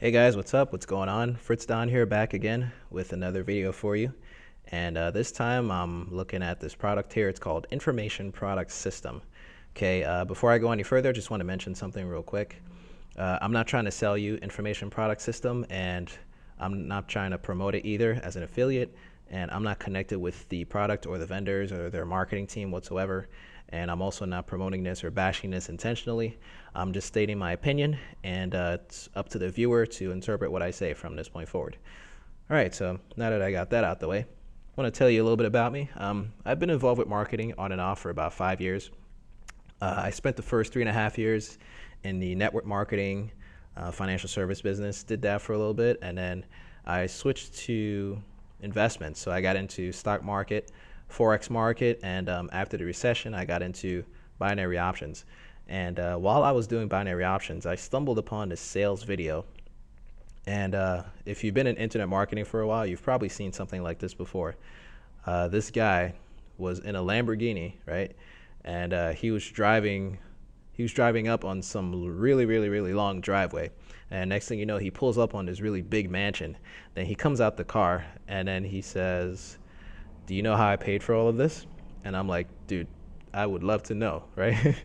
Hey guys, what's up? What's going on? Fritz Don here, back again with another video for you. And this time I'm looking at this product here. It's called Information Product System. Okay, before I go any further, I just want to mention something real quick. I'm not trying to sell you Information Product System, and I'm not trying to promote it either as an affiliate. And I'm not connected with the product or the vendors or their marketing team whatsoever. And I'm also not promoting this or bashing this intentionally. I'm just stating my opinion, and it's up to the viewer to interpret what I say from this point forward. All right, so now that I got that out the way, I want to tell you a little bit about me. I've been involved with marketing on and off for about 5 years. I spent the first 3.5 years in the network marketing, financial service business, did that for a little bit, and then I switched to investments. So I got into stock market, Forex market, and after the recession, I got into binary options. And while I was doing binary options, I stumbled upon this sales video. And if you've been in internet marketing for a while, you've probably seen something like this before. This guy was in a Lamborghini, right? And he was driving up on some really long driveway. And next thing you know, he pulls up on this really big mansion. Then he comes out the car, and then he says, "Do you know how I paid for all of this?" And I'm like, "Dude, I would love to know," right?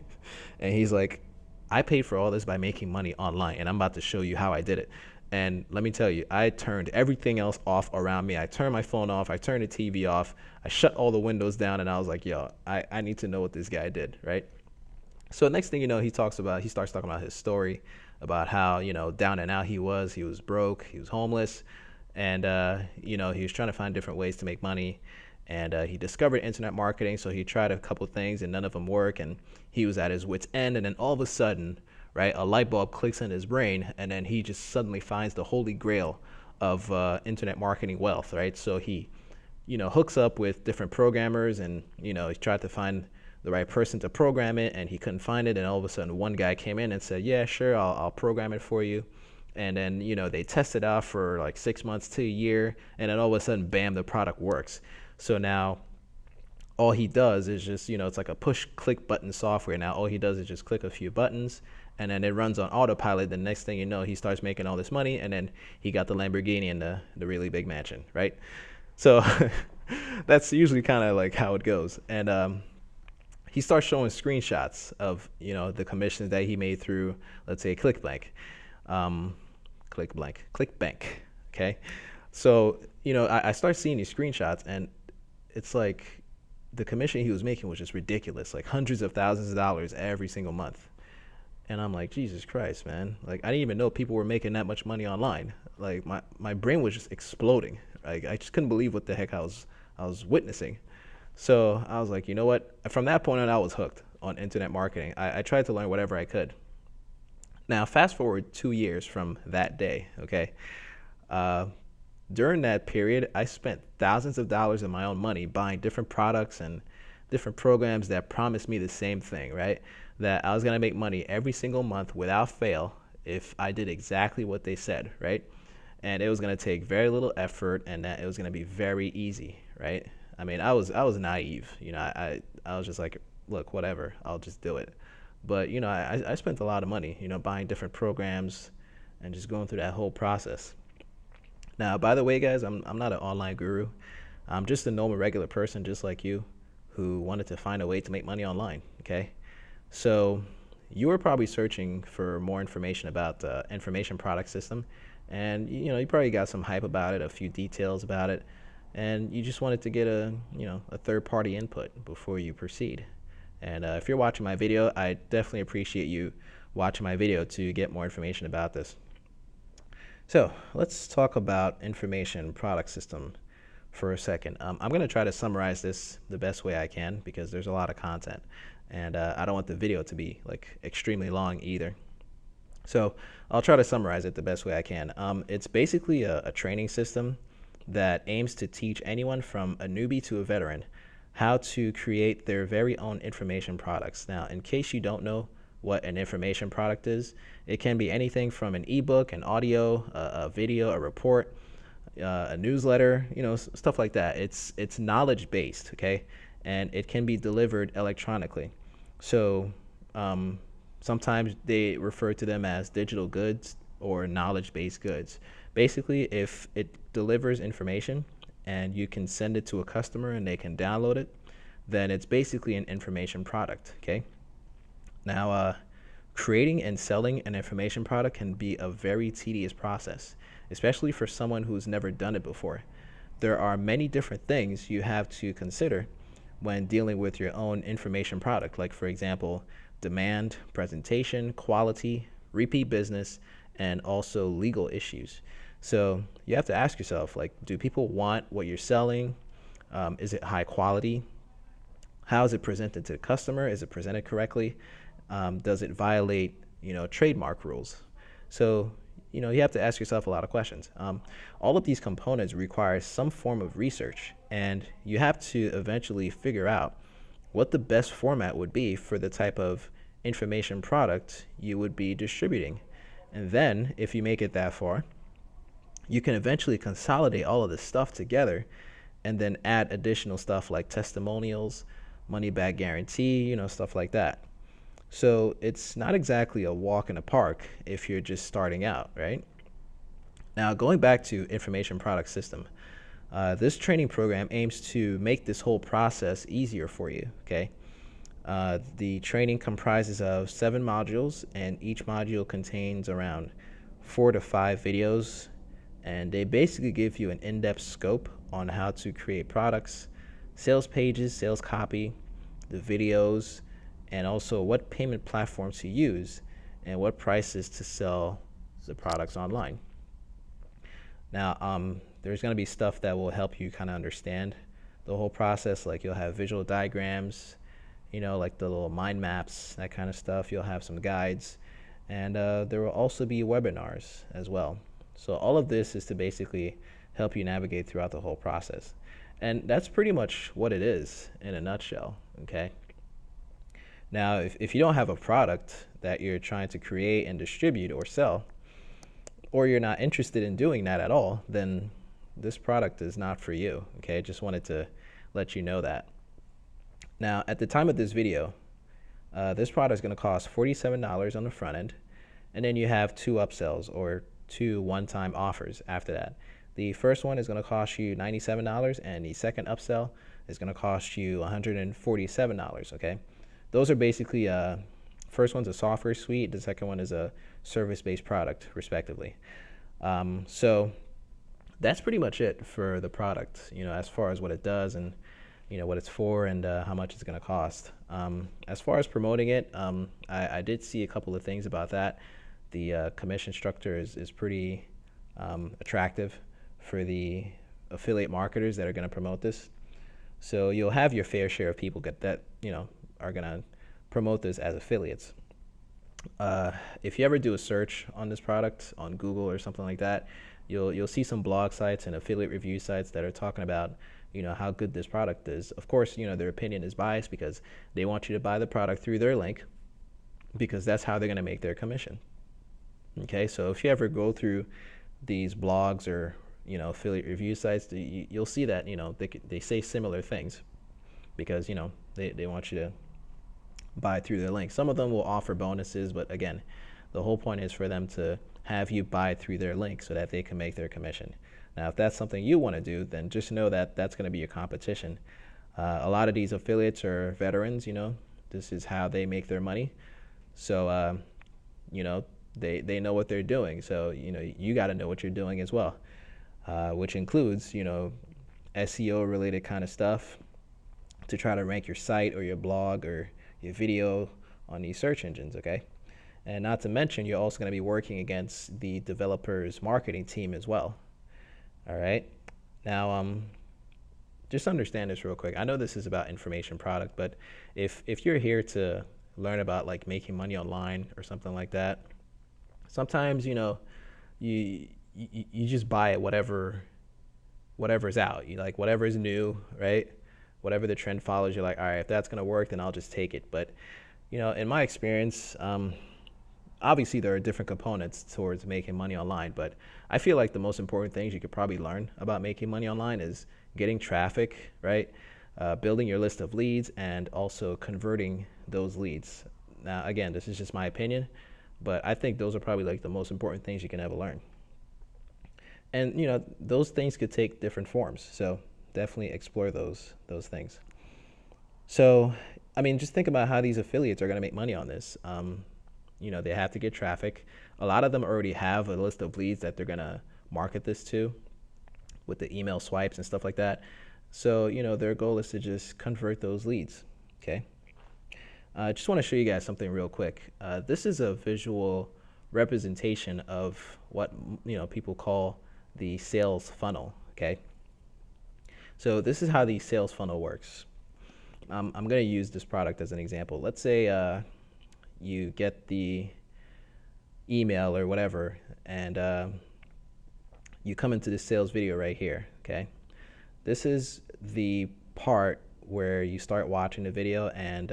And he's like, "I paid for all this by making money online, and I'm about to show you how I did it." And let me tell you, I turned everything else off around me. I turned my phone off. I turned the TV off. I shut all the windows down, and I was like, "Yo, I need to know what this guy did," right? So next thing you know, he starts talking about his story, about how, down and out he was. He was broke. He was homeless. And, he was trying to find different ways to make money. And he discovered internet marketing. So he tried a couple things and none of them work. And he was at his wit's end. And then all of a sudden, right, a light bulb clicks in his brain. And then he just suddenly finds the holy grail of internet marketing wealth, right? So he, hooks up with different programmers, and, he tried to find the right person to program it, and he couldn't find it. And all of a sudden, one guy came in and said, "Yeah, sure, I'll program it for you." And then, they test it out for like 6 months to a year, and then all of a sudden, bam, the product works. So now all he does is just, it's like a push click button software. Now all he does is just click a few buttons, and then it runs on autopilot. The next thing you know, he starts making all this money, and then he got the Lamborghini and the really big mansion, right? So that's usually kind of like how it goes. And he starts showing screenshots of, the commissions that he made through, let's say, ClickBank. Okay. So, I start seeing these screenshots, and it's like the commission he was making was just ridiculous, like hundreds of thousands of dollars every single month. And I'm like, Jesus Christ, man. Like, I didn't even know people were making that much money online. Like, my brain was just exploding. Like, I just couldn't believe what the heck I was witnessing. So I was like, you know what? From that point on, I was hooked on internet marketing. I tried to learn whatever I could. Now, fast forward 2 years from that day, okay? During that period, I spent thousands of dollars of my own money buying different products and different programs that promised me the same thing, right? That I was going to make money every single month without fail if I did exactly what they said, right? And it was going to take very little effort, and that it was going to be very easy, right? I mean, I was naive, I was just like, look, whatever, I'll just do it. But I spent a lot of money, buying different programs and just going through that whole process. Now, by the way, guys, I'm not an online guru. I'm just a normal, regular person, just like you, who wanted to find a way to make money online. Okay, so you were probably searching for more information about the information product system, and you probably got some hype about it, a few details about it, and you just wanted to get a third-party input before you proceed. And if you're watching my video, I definitely appreciate you watching my video to get more information about this. So let's talk about information product system for a second. I'm going to try to summarize this the best way I can, because there's a lot of content, and I don't want the video to be like extremely long either. So I'll try to summarize it the best way I can. It's basically a training system that aims to teach anyone from a newbie to a veteran how to create their very own information products. Now, in case you don't know what an information product is, it can be anything from an ebook, an audio, a video, a report, a newsletter, stuff like that. It's knowledge based, okay, and it can be delivered electronically. So sometimes they refer to them as digital goods. or knowledge-based goods. Basically, if it delivers information and you can send it to a customer and they can download it, then it's basically an information product, okay? Now, creating and selling an information product can be a very tedious process, especially for someone who's never done it before. There are many different things you have to consider when dealing with your own information product, like, for example, demand, presentation, quality, repeat business, and also legal issues. So you have to ask yourself, like, do people want what you're selling? Is it high quality? How is it presented to the customer? Is it presented correctly? Does it violate, trademark rules? So, you have to ask yourself a lot of questions. All of these components require some form of research, and you have to eventually figure out what the best format would be for the type of information product you would be distributing. And then, if you make it that far, you can eventually consolidate all of this stuff together and then add additional stuff like testimonials, money back guarantee, stuff like that. So it's not exactly a walk in the park if you're just starting out, right? Now, going back to information product system, this training program aims to make this whole process easier for you, okay? The training comprises of 7 modules, and each module contains around 4 to 5 videos, and they basically give you an in-depth scope on how to create products, sales pages, sales copy, the videos, and also what payment platforms to use and what prices to sell the products online. Now, there's going to be stuff that will help you kind of understand the whole process, like you'll have visual diagrams, like the little mind maps, that kind of stuff. You'll have some guides, and there will also be webinars as well. So all of this is to basically help you navigate throughout the whole process. And that's pretty much what it is in a nutshell, okay? Now, if you don't have a product that you're trying to create and distribute or sell, or you're not interested in doing that at all, then this product is not for you, okay? Just wanted to let you know that. Now, at the time of this video, this product is going to cost $47 on the front end, and then you have 2 upsells or 2 one-time offers after that. The first one is going to cost you $97, and the second upsell is going to cost you $147, okay? Those are basically, first one's a software suite, the second one is a service-based product, respectively. So that's pretty much it for the product, as far as what it does and, what it's for and how much it's going to cost. As far as promoting it, I did see a couple of things about that. The commission structure is pretty attractive for the affiliate marketers that are going to promote this. So you'll have your fair share of people that, are going to promote this as affiliates. If you ever do a search on this product on Google or something like that, you'll see some blog sites and affiliate review sites that are talking about, how good this product is. Of course, their opinion is biased because they want you to buy the product through their link because that's how they're going to make their commission. Okay, so if you ever go through these blogs or, affiliate review sites, you'll see that, they say similar things because, they want you to buy through their link. Some of them will offer bonuses, but again, the whole point is for them to have you buy through their link so that they can make their commission. Now, if that's something you want to do, then just know that that's going to be your competition. A lot of these affiliates are veterans, this is how they make their money. So, they know what they're doing. So, you got to know what you're doing as well, which includes, SEO related kind of stuff to try to rank your site or your blog or your video on these search engines, okay? And not to mention, you're also going to be working against the developer's marketing team as well. All right. Now, just understand this real quick. I know this is about information product, but if you're here to learn about like making money online or something like that, sometimes you just buy it whatever's out. You like whatever's new, right? Whatever the trend follows, you're like, all right, if that's gonna work, then I'll just take it. But in my experience, obviously there are different components towards making money online, but I feel like the most important things you could probably learn about making money online is getting traffic, right? Building your list of leads and also converting those leads. Now, again, this is just my opinion. But I think those are probably like the most important things you can ever learn. And those things could take different forms. So definitely explore those things. So, I mean, just think about how these affiliates are going to make money on this. They have to get traffic. A lot of them already have a list of leads that they're going to market this to with the email swipes and stuff like that. So, their goal is to just convert those leads. Okay. I just want to show you guys something real quick. This is a visual representation of what people call the sales funnel. Okay. So this is how the sales funnel works. I'm going to use this product as an example. Let's say you get the email or whatever, and you come into the sales video right here. Okay. This is the part where you start watching the video, and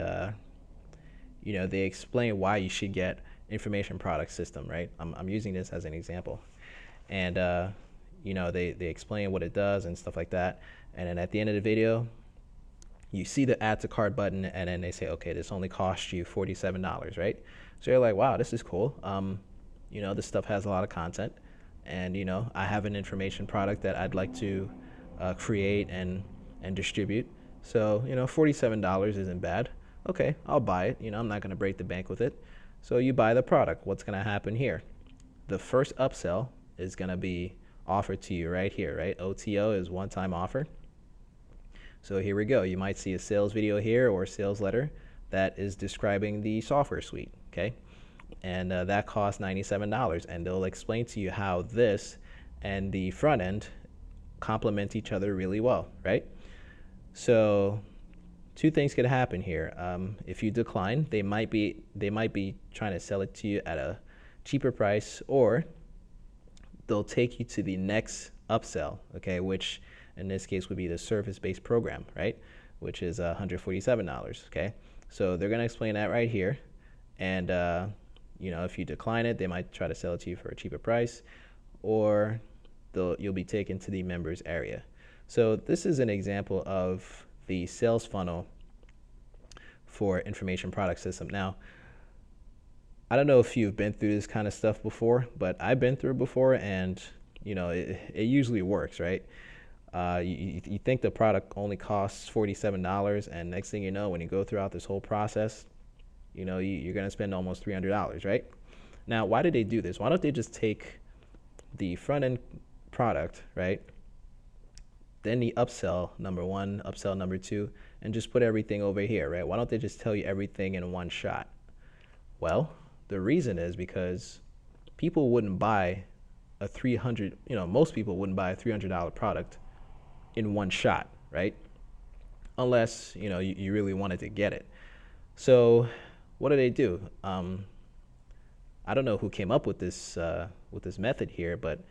they explain why you should get information product system, right? I'm using this as an example. And they explain what it does and stuff like that. And then at the end of the video, you see the add to cart button, and then they say, okay, this only cost you $47, right? So you're like, wow, this is cool. This stuff has a lot of content, and I have an information product that I'd like to create and distribute. So $47 isn't bad. Okay, I'll buy it. I'm not going to break the bank with it. So you buy the product. What's going to happen here? The first upsell is going to be offered to you right here, right? OTO is one-time offer. So here we go. You might see a sales video here or a sales letter that is describing the software suite, okay? And that costs $97. And they'll explain to you how this and the front end complement each other really well, right? So two things could happen here. If you decline, they might be trying to sell it to you at a cheaper price, or they'll take you to the next upsell, okay, which in this case would be the service-based program, right, which is $147, okay? So they're going to explain that right here, and if you decline it, they might try to sell it to you for a cheaper price, or you'll be taken to the members area. So this is an example of the sales funnel for information product system. Now, I don't know if you've been through this kind of stuff before, but I've been through it before, and it usually works, right? You think the product only costs $47, and next thing you know, when you go throughout this whole process, you're going to spend almost $300, right? Now, why did they do this? Why don't they just take the front end product, right, then the upsell number one, upsell number two, and just put everything over here, right? Why don't they just tell you everything in one shot? Well, the reason is because people wouldn't buy a most people wouldn't buy a $300 product in one shot, right? Unless, you really wanted to get it. So what do? I don't know who came up with this method here, but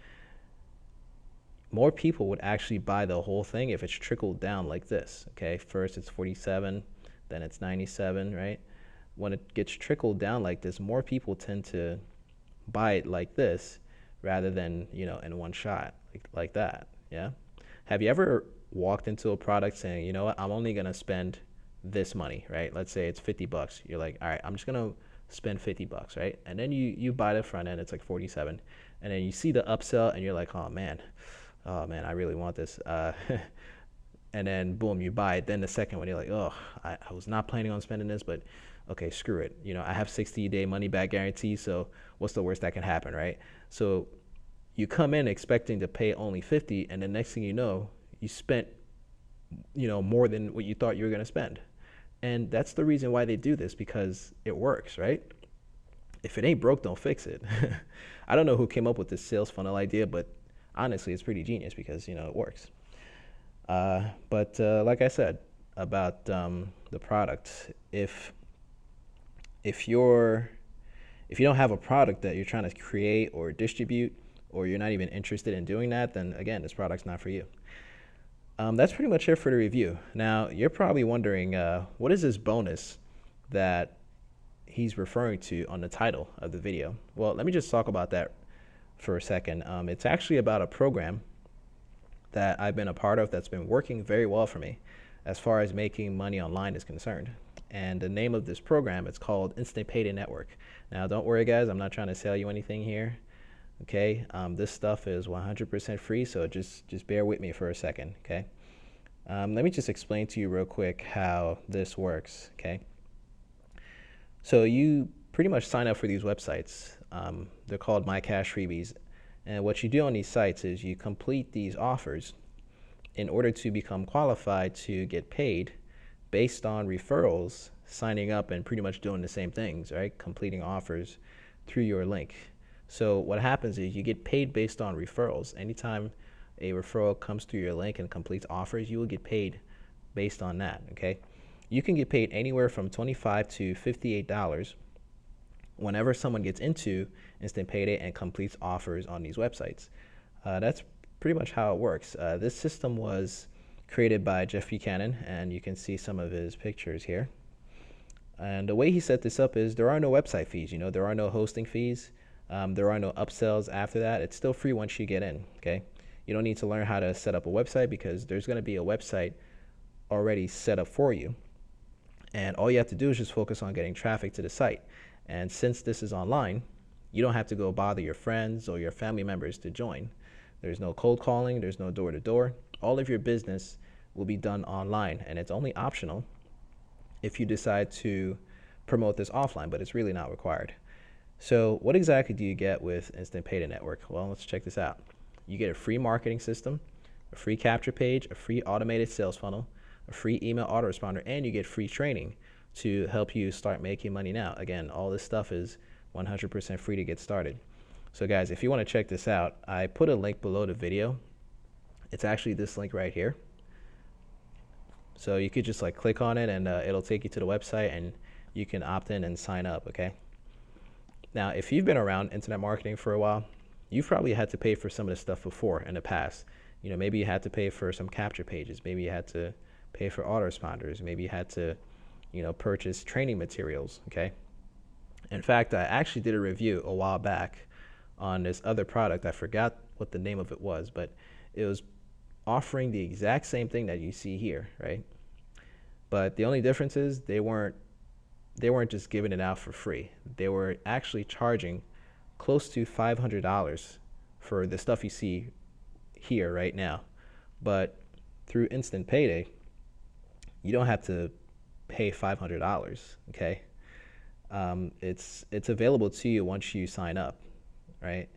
more people would actually buy the whole thing if it's trickled down like this, okay? First it's 47, then it's 97, right? When it gets trickled down like this, more people tend to buy it like this rather than, in one shot, like that, yeah? Have you ever walked into a product saying, you know what, I'm only gonna spend this money, right? Let's say it's $50. You're like, all right, I'm just gonna spend $50, right? And then you buy the front end, it's like 47, and then you see the upsell, and you're like, oh man, I really want this. And then boom, you buy it. Then the second one, you're like, oh, I was not planning on spending this, but okay, screw it. I have 60-day money back guarantee, so what's the worst that can happen, right? So you come in expecting to pay only 50, and the next thing you know, you spent, more than what you thought you were going to spend. And that's the reason why they do this, because it works, right? If it ain't broke, don't fix it. I don't know who came up with this sales funnel idea, but honestly, it's pretty genius because, it works. But like I said about the product, if you don't have a product that you're trying to create or distribute, or you're not even interested in doing that, then again, this product's not for you. That's pretty much it for the review. Now, you're probably wondering, what is this bonus that he's referring to on the title of the video? Well, let me just talk about that for a second. It's actually about a program that I've been a part of that's been working very well for me as far as making money online is concerned. And the name of this program, it's called Instant Payday Network. Now, don't worry, guys. I'm not trying to sell you anything here. Okay, this stuff is 100% free, so just bear with me for a second. Okay, let me just explain to you real quick how this works. Okay, so you pretty much sign up for these websites. They're called My Cash Freebies, and what you do on these sites is you complete these offers in order to become qualified to get paid based on referrals, signing up and pretty much doing the same things, right? Completing offers through your link. So what happens is you get paid based on referrals. Anytime a referral comes through your link and completes offers, you will get paid based on that, okay? You can get paid anywhere from $25 to $58 whenever someone gets into Instant Payday and completes offers on these websites. That's pretty much how it works. This system was created by Jeff Buchanan, and you can see some of his pictures here. And the way he set this up is there are no website fees. You know, there are no hosting fees. There are no upsells after that. It's still free once you get in, okay? You don't need to learn how to set up a website because there's going to be a website already set up for you. And all you have to do is just focus on getting traffic to the site. And since this is online, you don't have to go bother your friends or your family members to join. There's no cold calling. There's no door-to-door. All of your business will be done online, and it's only optional if you decide to promote this offline, but it's really not required. So what exactly do you get with Instant Payday Network? Well, let's check this out. You get a free marketing system, a free capture page, a free automated sales funnel, a free email autoresponder, and you get free training to help you start making money now. Again, all this stuff is 100% free to get started. So guys, if you want to check this out, I put a link below the video. It's actually this link right here. So you could just like click on it and it'll take you to the website and you can opt in and sign up, okay? Now, if you've been around internet marketing for a while, you've probably had to pay for some of this stuff before in the past. You know, maybe you had to pay for some capture pages. Maybe you had to pay for autoresponders. Maybe you had to, you know, purchase training materials, okay? In fact, I actually did a review a while back on this other product. I forgot what the name of it was, but it was offering the exact same thing that you see here, right? But the only difference is they weren't just giving it out for free. They were actually charging close to $500 for the stuff you see here right now. But through Instant Payday, you don't have to pay $500, okay? It's available to you once you sign up, right?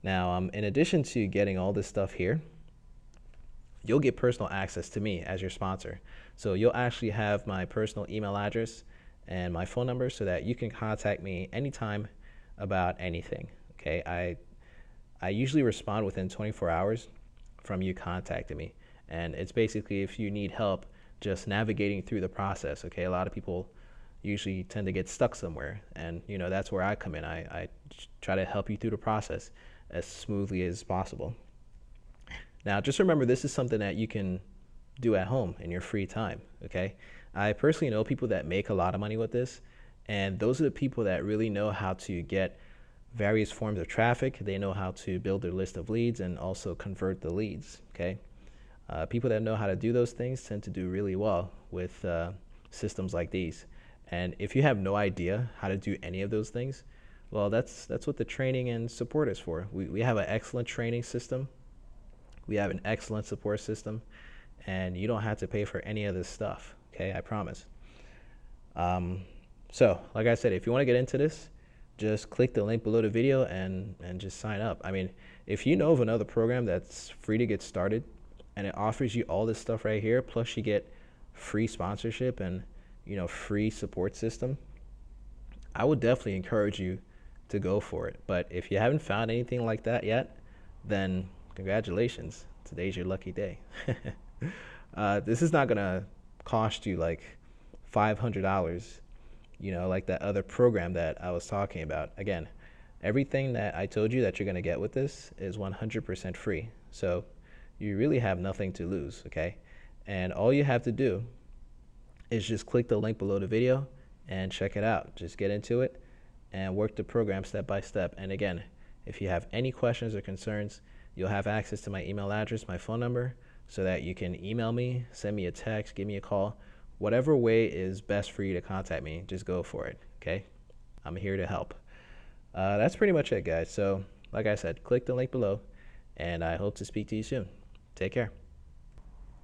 Now, in addition to getting all this stuff here, you'll get personal access to me as your sponsor. So you'll actually have my personal email address and my phone number so that you can contact me anytime about anything, okay? I usually respond within 24 hours from you contacting me. And it's basically if you need help just navigating through the process, okay? A lot of people usually tend to get stuck somewhere, and you know that's where I come in. I try to help you through the process as smoothly as possible. Now, just remember, this is something that you can do at home in your free time, okay? I personally know people that make a lot of money with this, and those are the people that really know how to get various forms of traffic. They know how to build their list of leads and also convert the leads, okay? People that know how to do those things tend to do really well with systems like these. And if you have no idea how to do any of those things, well, that's what the training and support is for. We have an excellent training system. We have an excellent support system, and you don't have to pay for any of this stuff, okay? I promise. So, like I said, if you want to get into this, just click the link below the video and just sign up. I mean, if you know of another program that's free to get started and it offers you all this stuff right here, plus you get free sponsorship and, you know, free support system, I would definitely encourage you to go for it. But if you haven't found anything like that yet, then congratulations. Today's your lucky day. This is not going to cost you like $500, you know, like that other program that I was talking about. Again, everything that I told you that you're going to get with this is 100% free. So you really have nothing to lose, okay? And all you have to do is just click the link below the video and check it out. Just get into it and work the program step by step. And again, if you have any questions or concerns, you'll have access to my email address, my phone number, so that you can email me, send me a text, give me a call, whatever way is best for you to contact me, just go for it. Okay, I'm here to help. That's pretty much it, guys. So like I said, click the link below, and I hope to speak to you soon. Take care.